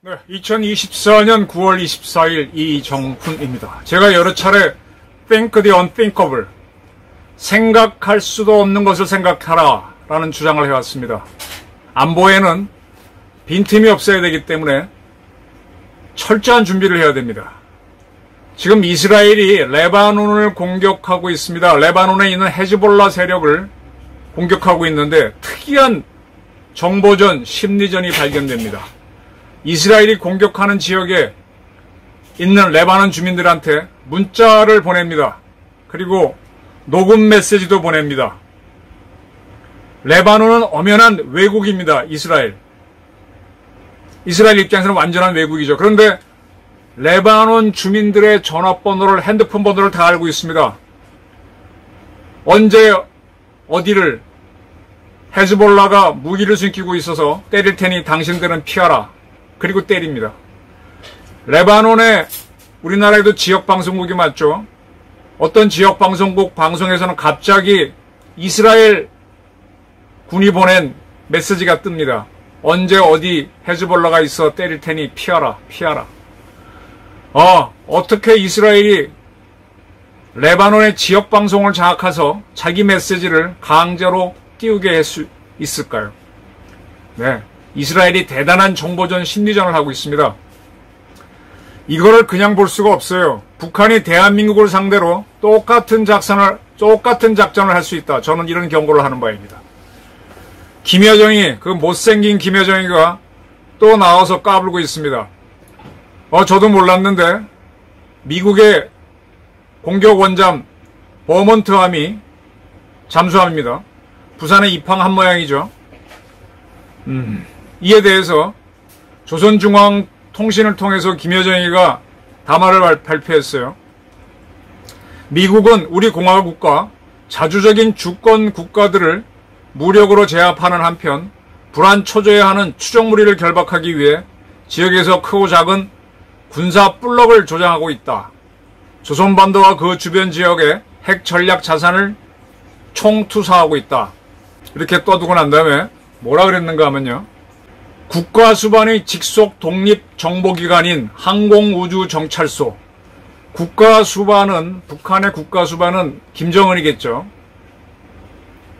네, 2024년 9월 24일 이정훈입니다. 제가 여러 차례 Think the unthinkable, 생각할 수도 없는 것을 생각하라 라는 주장을 해왔습니다. 안보에는 빈틈이 없어야 되기 때문에 철저한 준비를 해야 됩니다. 지금 이스라엘이 레바논을 공격하고 있습니다. 레바논에 있는 헤즈볼라 세력을 공격하고 있는데 특이한 정보전, 심리전이 발견됩니다. 이스라엘이 공격하는 지역에 있는 레바논 주민들한테 문자를 보냅니다. 그리고 녹음 메시지도 보냅니다. 레바논은 엄연한 왜곡입니다. 이스라엘 입장에서는 완전한 왜곡이죠. 그런데 레바논 주민들의 전화번호를, 핸드폰 번호를 다 알고 있습니다. 언제 어디를 헤즈볼라가 무기를 숨기고 있어서 때릴 테니 당신들은 피하라. 그리고 때립니다. 레바논에 우리나라에도 지역방송국이 많죠. 어떤 지역방송국 방송에서는 갑자기 이스라엘 군이 보낸 메시지가 뜹니다. 언제 어디 헤즈볼라가 있어 때릴 테니 피하라. 어떻게 이스라엘이 레바논의 지역방송을 장악해서 자기 메시지를 강제로 띄우게 할 수 있을까요? 네, 이스라엘이 대단한 정보전 심리전을 하고 있습니다. 이거를 그냥 볼 수가 없어요. 북한이 대한민국을 상대로 똑같은 작전을 할 수 있다. 저는 이런 경고를 하는 바입니다. 김여정이, 그 못생긴 김여정이가 또 나와서 까불고 있습니다. 저도 몰랐는데 미국의 공격 원잠 버먼트함이 잠수함입니다. 부산에 입항한 모양이죠. 이에 대해서 조선중앙통신을 통해서 김여정이가 담화를 발표했어요. 미국은 우리 공화국과 자주적인 주권 국가들을 무력으로 제압하는 한편 불안 초조해 하는 추적무리를 결박하기 위해 지역에서 크고 작은 군사 블록을 조장하고 있다. 조선반도와 그 주변 지역에 핵 전략 자산을 총투사하고 있다. 이렇게 떠두고 난 다음에 뭐라 그랬는가 하면요. 국가수반의 직속 독립정보기관인 항공우주정찰소. 국가수반은, 북한의 국가수반은 김정은이겠죠.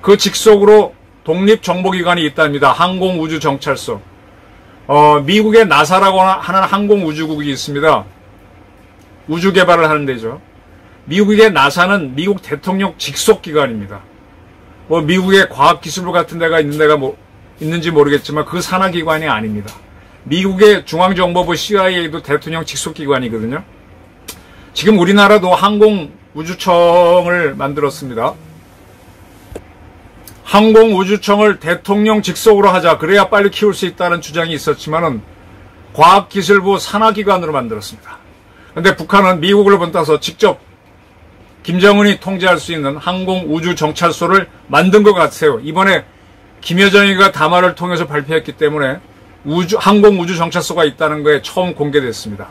그 직속으로 독립정보기관이 있답니다. 항공우주정찰소. 미국의 나사라고 하는 항공우주국이 있습니다. 우주 개발을 하는 데죠. 미국의 나사는 미국 대통령 직속기관입니다. 미국의 과학기술부 같은 데가 있는지 모르겠지만 그 산하기관이 아닙니다. 미국의 중앙정보부 CIA도 대통령 직속기관이거든요. 지금 우리나라도 항공우주청을 만들었습니다. 항공우주청을 대통령 직속으로 하자, 그래야 빨리 키울 수 있다는 주장이 있었지만은 과학기술부 산하기관으로 만들었습니다. 그런데 북한은 미국을 본따서 직접 김정은이 통제할 수 있는 항공우주정찰소를 만든 것 같아요. 이번에 김여정이가 담화를 통해서 발표했기 때문에 항공우주정찰소가 있다는 거에 처음 공개됐습니다.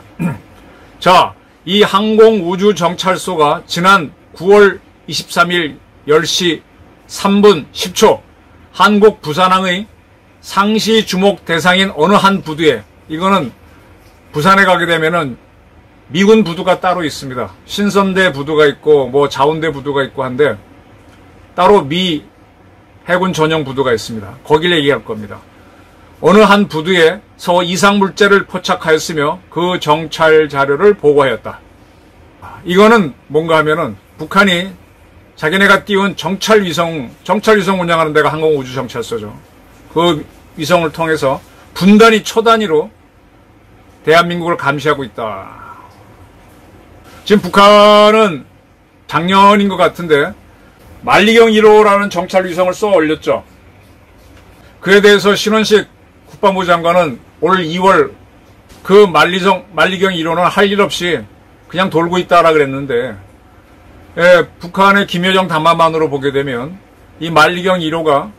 자, 이 항공우주정찰소가 지난 9월 23일 10시 3분 10초 한국 부산항의 상시 주목 대상인 어느 한 부두에, 이거는 부산에 가게 되면은 미군 부두가 따로 있습니다. 신선대 부두가 있고 자운대 부두가 있고 한데 따로 미 해군 전용 부두가 있습니다. 거길 얘기할 겁니다. 어느 한 부두에서 이상물질을 포착하였으며 그 정찰 자료를 보고하였다. 이거는 뭔가 하면은 북한이 자기네가 띄운 정찰 위성 운영하는 데가 항공우주정찰소죠. 그 위성을 통해서 분단위 초단위로 대한민국을 감시하고 있다. 지금 북한은 작년인 것 같은데 만리경 1호라는 정찰 위성을 쏘아 올렸죠. 그에 대해서 신원식 국방부 장관은 올 2월 그 만리경 1호는 할 일 없이 그냥 돌고 있다라 그랬는데, 북한의 김여정 담화만으로 보게 되면 이 만리경 1호가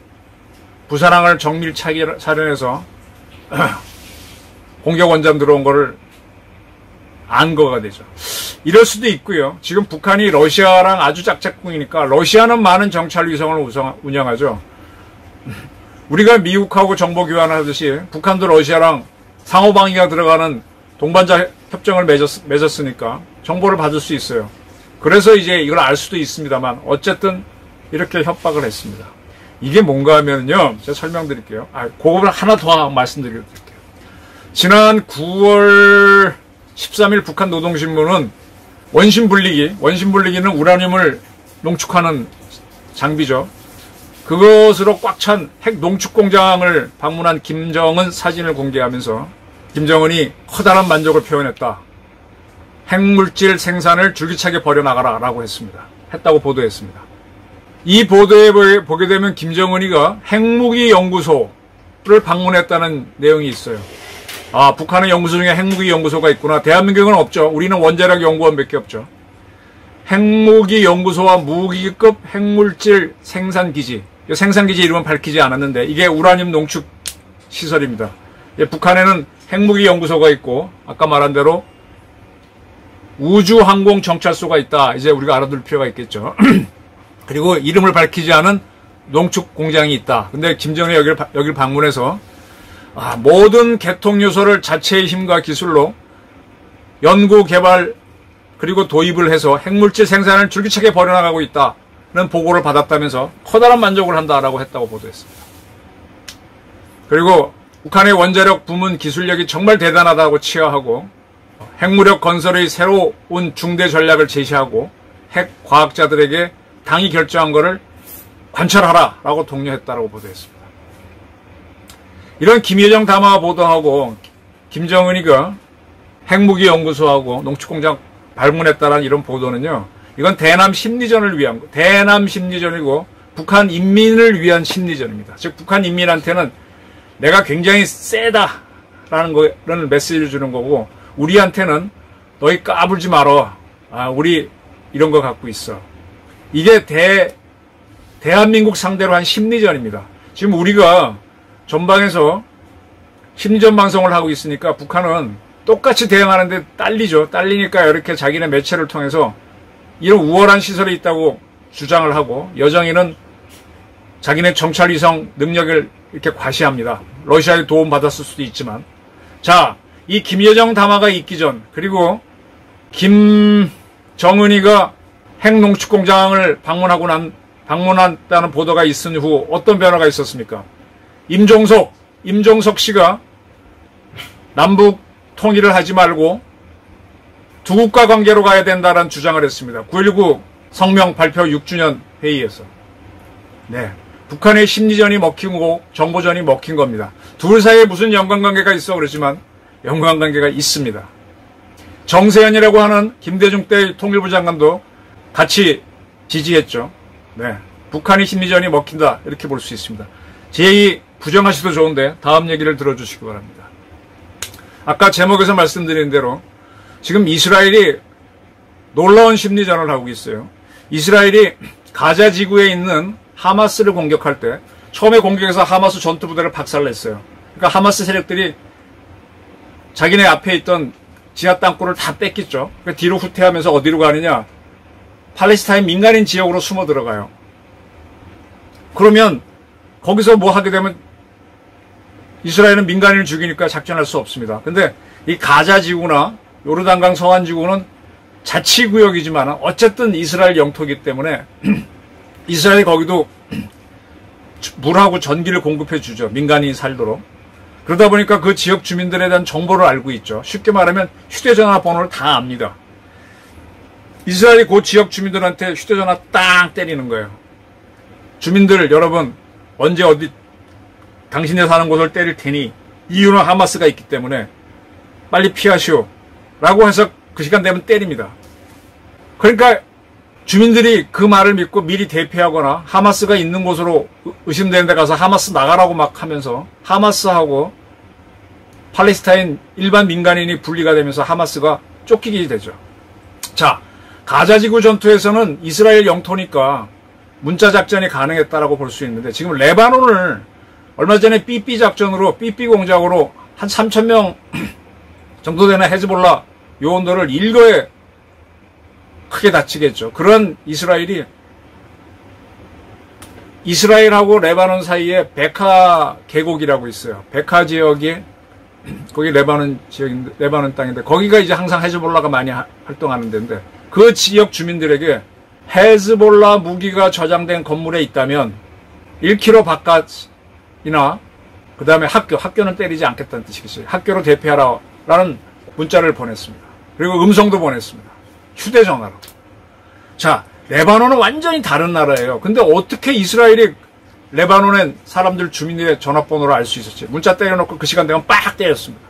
부산항을 정밀 촬영해서 공격 원잠 들어온 거를 안 거가 되죠. 이럴 수도 있고요. 지금 북한이 러시아랑 아주 짝짝꿍이니까 러시아는 많은 정찰 위성을 운영하죠. 우리가 미국하고 정보 교환하듯이 북한도 러시아랑 상호방위가 들어가는 동반자 협정을 맺었으니까 정보를 받을 수 있어요. 그래서 이제 이걸 알 수도 있습니다만 어쨌든 이렇게 협박을 했습니다. 이게 뭔가 하면요. 제가 설명드릴게요. 그거를 하나 더 말씀드릴게요. 지난 9월 13일 북한 노동신문은 원심분리기는 우라늄을 농축하는 장비죠. 그것으로 꽉 찬 핵 농축 공장을 방문한 김정은 사진을 공개하면서 김정은이 커다란 만족을 표현했다. 핵물질 생산을 줄기차게 벌여나가라 라고 했다고 보도했습니다. 이 보도에 보게 되면 김정은이가 핵무기 연구소를 방문했다는 내용이 있어요. 북한의 연구소 중에 핵무기 연구소가 있구나. 대한민국은 없죠. 우리는 원자력 연구원밖에 없죠. 핵무기 연구소와 무기급 핵물질 생산기지. 생산기지 이름은 밝히지 않았는데 이게 우라늄 농축 시설입니다. 북한에는 핵무기 연구소가 있고 아까 말한 대로 우주항공 정찰소가 있다. 이제 우리가 알아둘 필요가 있겠죠. 그리고 이름을 밝히지 않은 농축 공장이 있다. 근데 김정은이 여기를 방문해서 모든 개통 요소를 자체의 힘과 기술로 연구 개발 그리고 도입을 해서 핵물질 생산을 줄기차게 벌여나가고 있다는 보고를 받았다면서 커다란 만족을 한다라고 했다고 보도했습니다. 그리고 북한의 원자력 부문 기술력이 정말 대단하다고 치하하고 핵무력 건설의 새로운 중대 전략을 제시하고 핵 과학자들에게 당이 결정한 것을 관철하라라고 독려했다라고 보도했습니다. 이런 김여정 담화 보도하고 김정은이가 핵무기 연구소하고 농축공장 방문했다라는 이런 보도는요. 이건 대남 심리전을 위한 거. 대남 심리전이고 북한 인민을 위한 심리전입니다. 즉 북한 인민한테는 내가 굉장히 세다라는 거를 메시지를 주는 거고 우리한테는 너희 까불지 말어. 우리 이런 거 갖고 있어. 이게 대한민국 상대로 한 심리전입니다. 지금 우리가 전방에서 심리전 방송을 하고 있으니까 북한은 똑같이 대응하는데 딸리죠. 딸리니까 이렇게 자기네 매체를 통해서 이런 우월한 시설이 있다고 주장을 하고 여정이는 자기네 정찰위성 능력을 이렇게 과시합니다. 러시아의 도움 받았을 수도 있지만 자, 이 김여정 담화가 있기 전 그리고 김정은이가 핵농축공장을 방문한다는 보도가 있은 후 어떤 변화가 있었습니까? 임종석 씨가 남북 통일을 하지 말고 두 국가 관계로 가야 된다는 주장을 했습니다. 9.19 성명 발표 6주년 회의에서. 네. 북한의 심리전이 먹히고 정보전이 먹힌 겁니다. 둘 사이에 무슨 연관관계가 있어 그러지만 연관관계가 있습니다. 정세현이라고 하는 김대중 때 통일부 장관도 같이 지지했죠. 네. 북한의 심리전이 먹힌다 이렇게 볼 수 있습니다. 제 얘기 부정하셔도 좋은데 다음 얘기를 들어주시기 바랍니다. 아까 제목에서 말씀드린 대로 지금 이스라엘이 놀라운 심리전을 하고 있어요. 이스라엘이 가자 지구에 있는 하마스를 공격할 때 처음에 공격해서 하마스 전투부대를 박살냈어요. 그러니까 하마스 세력들이 자기네 앞에 있던 지하 땅굴을 다 뺏겼죠. 그러니까 뒤로 후퇴하면서 어디로 가느냐? 팔레스타인 민간인 지역으로 숨어 들어가요. 그러면 거기서 뭐 하게 되면 이스라엘은 민간인을 죽이니까 작전할 수 없습니다. 근데 이 가자 지구나 요르단강 서안 지구는 자치구역이지만 어쨌든 이스라엘 영토이기 때문에 이스라엘이 거기도 물하고 전기를 공급해 주죠. 민간인이 살도록. 그러다 보니까 그 지역 주민들에 대한 정보를 알고 있죠. 쉽게 말하면 휴대전화 번호를 다 압니다. 이스라엘이 그 지역 주민들한테 휴대전화 땅 때리는 거예요. 주민들 여러분 언제 어디 당신네 사는 곳을 때릴 테니 이유는 하마스가 있기 때문에 빨리 피하시오 라고 해서 그 시간 되면 때립니다. 그러니까 주민들이 그 말을 믿고 미리 대피하거나 하마스가 있는 곳으로 의심되는 데 가서 하마스 나가라고 막 하면서 하마스하고 팔레스타인 일반 민간인이 분리가 되면서 하마스가 쫓기게 되죠. 자, 가자지구 전투에서는 이스라엘 영토니까 문자 작전이 가능했다라고 볼 수 있는데 지금 레바논을 얼마 전에 삐삐 작전으로 삐삐 공작으로 한 3,000명 정도 되는 헤즈볼라 요원들을 일거에 크게 다치겠죠. 그런 이스라엘하고 레바논 사이에 베카 계곡이라고 있어요. 베카 지역이 거기 레바논 지역인데, 레바논 땅인데 거기가 이제 항상 헤즈볼라가 많이 활동하는 데인데 그 지역 주민들에게 헤즈볼라 무기가 저장된 건물에 있다면 1km 바깥이나 그 다음에 학교는 때리지 않겠다는 뜻이겠어요. 학교로 대피하라라는 문자를 보냈습니다. 그리고 음성도 보냈습니다. 휴대전화로. 자, 레바논은 완전히 다른 나라예요. 근데 어떻게 이스라엘이 레바논의 사람들 주민의 전화번호를 알 수 있었지? 문자 때려놓고 그 시간 되면 빡 때렸습니다.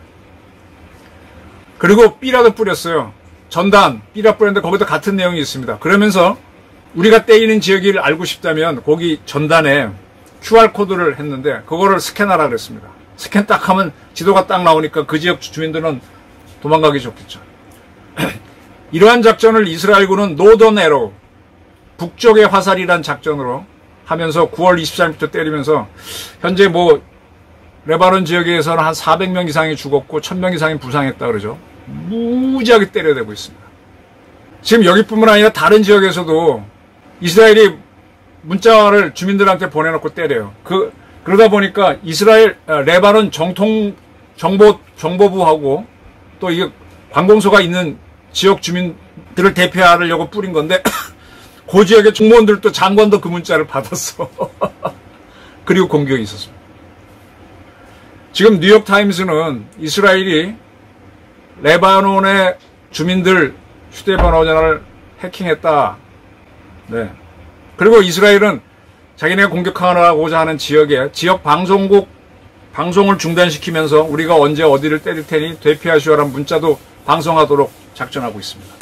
그리고 삐라도 뿌렸어요. 전단, 삐라 뿌렸는데 거기도 같은 내용이 있습니다. 그러면서 우리가 때리는 지역을 알고 싶다면 거기 전단에 QR코드를 했는데 그거를 스캔하라 그랬습니다. 스캔 딱 하면 지도가 딱 나오니까 그 지역 주민들은 도망가기 좋겠죠. 이러한 작전을 이스라엘군은 노던 에로, 북쪽의 화살이란 작전으로 하면서 9월 24일부터 때리면서 현재 뭐 레바논 지역에서는 한 400명 이상이 죽었고 1000명 이상이 부상했다 그러죠. 무지하게 때려대고 있습니다. 지금 여기뿐만 아니라 다른 지역에서도 이스라엘이 문자를 주민들한테 보내놓고 때려요. 그러다 보니까 레바논 정보부하고 또 이게 관공서가 있는 지역 주민들을 대피하려고 뿌린 건데 그 지역의 공무원들도 장관도 그 문자를 받았어. 그리고 공격이 있었습니다. 지금 뉴욕타임스는 이스라엘이 레바논의 주민들 휴대전화 전화를 해킹했다. 네. 그리고 이스라엘은 자기네가 공격하고자 하는 지역 방송을 중단시키면서 우리가 언제 어디를 때릴 테니 대피하시오라는 문자도 방송하도록 작전하고 있습니다.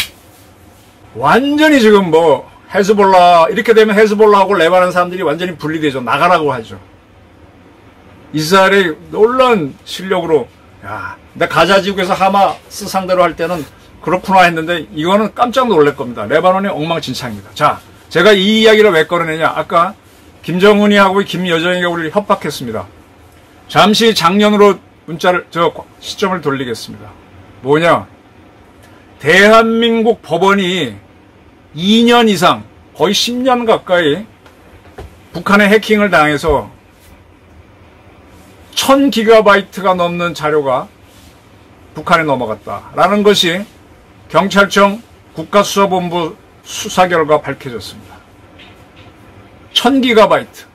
완전히 지금 뭐 헤즈볼라 이렇게 되면 헤즈볼라하고 레바논 사람들이 완전히 분리되죠. 나가라고 하죠. 이스라엘의 놀라운 실력으로 근데 가자 지구에서 하마스 상대로 할 때는 그렇구나 했는데 이거는 깜짝 놀랄 겁니다. 레바논이 엉망진창입니다. 자, 제가 이 이야기를 왜 꺼내느냐. 아까 김정은이하고 김여정이가 우리를 협박했습니다. 잠시 작년으로 시점을 돌리겠습니다. 뭐냐. 대한민국 법원이 2년 이상, 거의 10년 가까이 북한의 해킹을 당해서 1000기가바이트가 넘는 자료가 북한에 넘어갔다라는 것이 경찰청 국가수사본부 수사 결과 밝혀졌습니다. 1000기가바이트.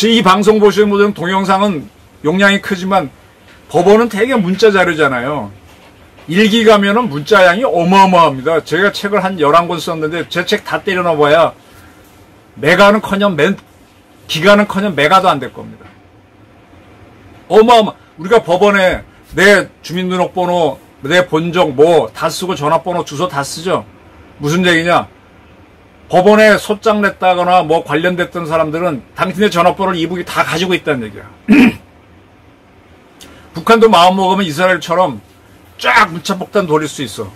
이 방송 보시는 분들은 동영상은 용량이 크지만 법원은 되게 문자 자료잖아요. 1기가면은 문자 양이 어마어마합니다. 제가 책을 한 11권 썼는데 제 책 다 때려 넣어봐야 메가는커녕 기가는커녕 메가도 안 될 겁니다. 우리가 법원에 내 주민등록번호, 내 본적 다 쓰고 전화번호, 주소 다 쓰죠. 무슨 얘기냐? 법원에 소장 냈다거나 관련됐던 사람들은 당신의 전화번호를 이북이 다 가지고 있다는 얘기야. 북한도 마음먹으면 이스라엘처럼 쫙 문자폭탄 돌릴 수 있어.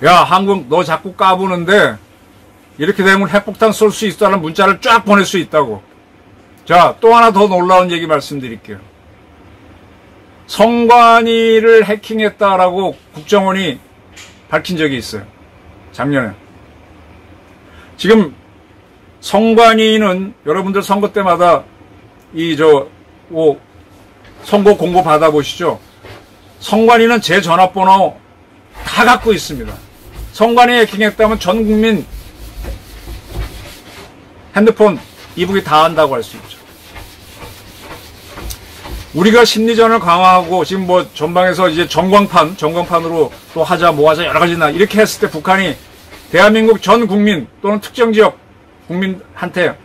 야, 한국 너 자꾸 까부는데 이렇게 되면 핵폭탄 쏠 수 있다는 문자를 쫙 보낼 수 있다고. 자, 또 하나 더 놀라운 얘기 말씀드릴게요. 성관이를 해킹했다라고 국정원이 밝힌 적이 있어요. 작년에. 지금 성관이는 여러분들 선거 때마다 선거 공고 받아보시죠. 성관이는 제 전화번호 다 갖고 있습니다. 성관이 해킹했다면 전 국민 핸드폰 이북이 다 한다고 할 수 있죠. 우리가 심리전을 강화하고 지금 전방에서 이제 전광판으로 또 하자 여러 가지나 이렇게 했을 때 북한이 대한민국 전 국민 또는 특정 지역 국민한테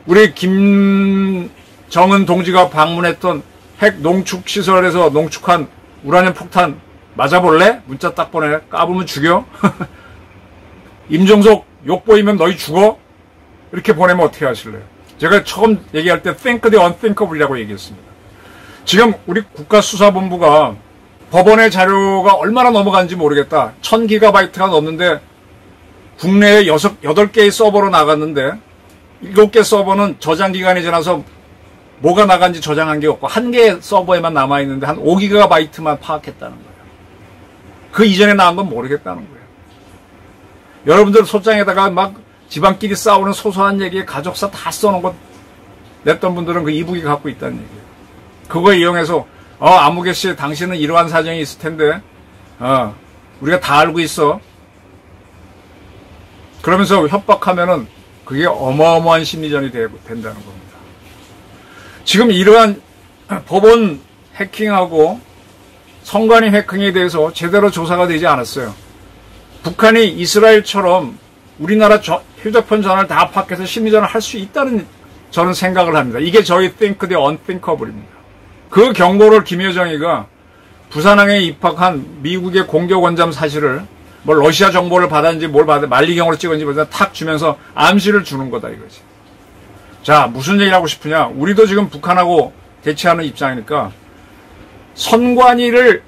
우리 김정은 동지가 방문했던 핵 농축 시설에서 농축한 우라늄 폭탄 맞아볼래? 문자 딱 보내. 까부면 죽여? 임종석 욕 보이면 너희 죽어? 이렇게 보내면 어떻게 하실래요? 제가 처음 얘기할 때 think the unthinkable이라고 얘기했습니다. 지금 우리 국가수사본부가 법원의 자료가 얼마나 넘어간지 모르겠다. 1000기가바이트가 넘는데 국내에 8개의 서버로 나갔는데 7개 서버는 저장 기간이 지나서 뭐가 나간지 저장한 게 없고 한 개의 서버에만 남아있는데 한 5기가바이트만 파악했다는 거예요. 그 이전에 나간 건 모르겠다는 거예요. 여러분들 소장에다가 막 집안끼리 싸우는 소소한 얘기에 가족사 다 써놓은 거 냈던 분들은 그 이북이 갖고 있다는 얘기예요. 그거 이용해서 아무개 씨 당신은 이러한 사정이 있을 텐데 우리가 다 알고 있어. 그러면서 협박하면은 그게 어마어마한 심리전이 된다는 겁니다. 지금 이러한 법원 해킹하고 선관위 해킹에 대해서 제대로 조사가 되지 않았어요. 북한이 이스라엘처럼 우리나라 휴대폰 전화를 다 압박해서 심리전을 할 수 있다는 저는 생각을 합니다. 이게 저희 Think the Unthinkable입니다. 그 경고를 김여정이가 부산항에 입학한 미국의 공격 원잠 사실을 뭐 러시아 정보를 받았는지 뭘 받아 만리경으로 찍었는지 탁 주면서 암시를 주는 거다 이거지. 자, 무슨 얘기를 하고 싶으냐? 우리도 지금 북한하고 대치하는 입장이니까 선관위를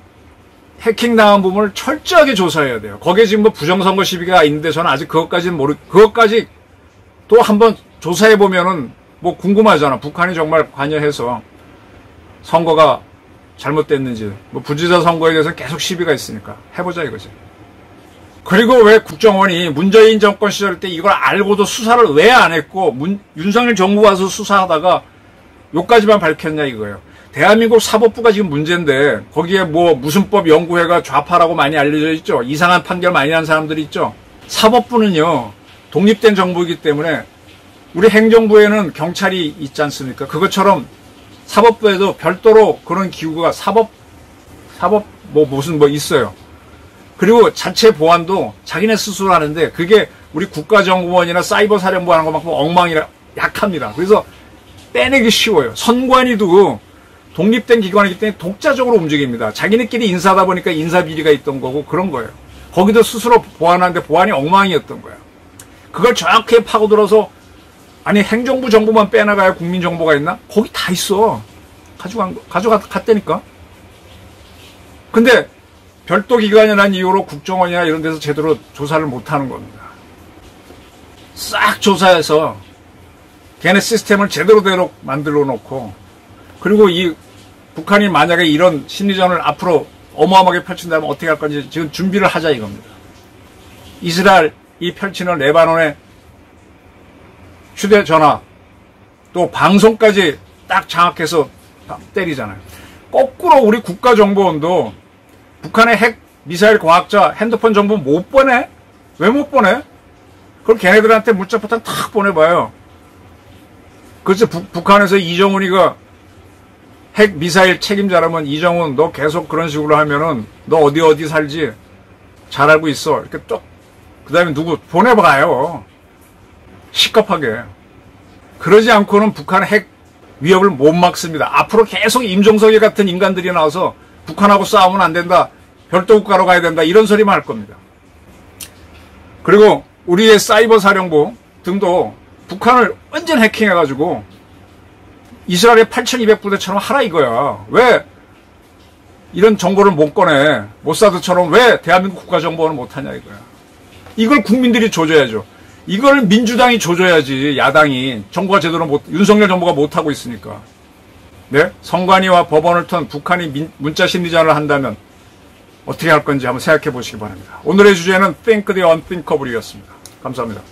해킹당한 부분을 철저하게 조사해야 돼요. 거기에 지금 뭐 부정선거 시비가 있는데 저는 아직 그것까지 또 한번 조사해보면은 뭐 궁금하잖아. 북한이 정말 관여해서 선거가 잘못됐는지, 뭐 부지사 선거에 대해서 계속 시비가 있으니까 해보자 이거지. 그리고 왜 국정원이 문재인 정권 시절 때 이걸 알고도 수사를 왜 안 했고 윤석열 정부가 와서 수사하다가 요까지만 밝혔냐 이거예요. 대한민국 사법부가 지금 문제인데 거기에 뭐 무슨 법 연구회가 좌파라고 많이 알려져 있죠. 이상한 판결 많이 한 사람들이 있죠. 사법부는요 독립된 정부이기 때문에 우리 행정부에는 경찰이 있지 않습니까? 그것처럼 사법부에도 별도로 그런 기구가 사법 무슨 있어요. 그리고 자체 보안도 자기네 스스로 하는데 그게 우리 국가정보원이나 사이버 사령부 하는 것만큼 엉망이라 약합니다. 그래서 빼내기 쉬워요. 선관위도 독립된 기관이기 때문에 독자적으로 움직입니다. 자기네끼리 인사하다 보니까 인사비리가 있던 거고 그런 거예요. 거기도 스스로 보안하는데 보안이 엉망이었던 거예요. 그걸 정확하게 파고들어서 아니 행정부 정보만 빼나가야 국민 정보가 있나? 거기 다 있어. 가져갔다니까. 근데 별도 기관이라는 이유로 국정원이나 이런 데서 제대로 조사를 못하는 겁니다. 싹 조사해서 걔네 시스템을 제대로대로 만들어 놓고 그리고 이 북한이 만약에 이런 심리전을 앞으로 어마어마하게 펼친다면 어떻게 할 건지 지금 준비를 하자 이겁니다. 이스라엘이 펼치는 레바논의 휴대전화 또 방송까지 딱 장악해서 때리잖아요. 거꾸로 우리 국가정보원도 북한의 핵 미사일 과학자 핸드폰 정보 못 보내? 왜 못 보내? 그걸 걔네들한테 문자포탄 탁 보내봐요. 그래서 북한에서 이정훈이가 핵 미사일 책임자라면 이정훈 너 계속 그런 식으로 하면은 너 어디 살지 잘 알고 있어. 이렇게 또 그 다음에 누구 보내봐요. 시급하게. 그러지 않고는 북한 핵 위협을 못 막습니다. 앞으로 계속 임종석이 같은 인간들이 나와서 북한하고 싸우면 안 된다. 별도 국가로 가야 된다. 이런 소리만 할 겁니다. 그리고 우리의 사이버 사령부 등도 북한을 완전 해킹해가지고 이스라엘의 8200부대처럼 하라 이거야. 왜 이런 정보를 못 꺼내? 모사드처럼 왜 대한민국 국가정보원을 못하냐 이거야. 이걸 국민들이 조져야죠. 이걸 민주당이 조져야지. 야당이 정부가 제대로 윤석열 정부가 못하고 있으니까. 네? 선관위와 법원을 통한 북한이 문자 심리전을 한다면 어떻게 할 건지 한번 생각해 보시기 바랍니다. 오늘의 주제는 Think the Unthinkable이었습니다. 감사합니다.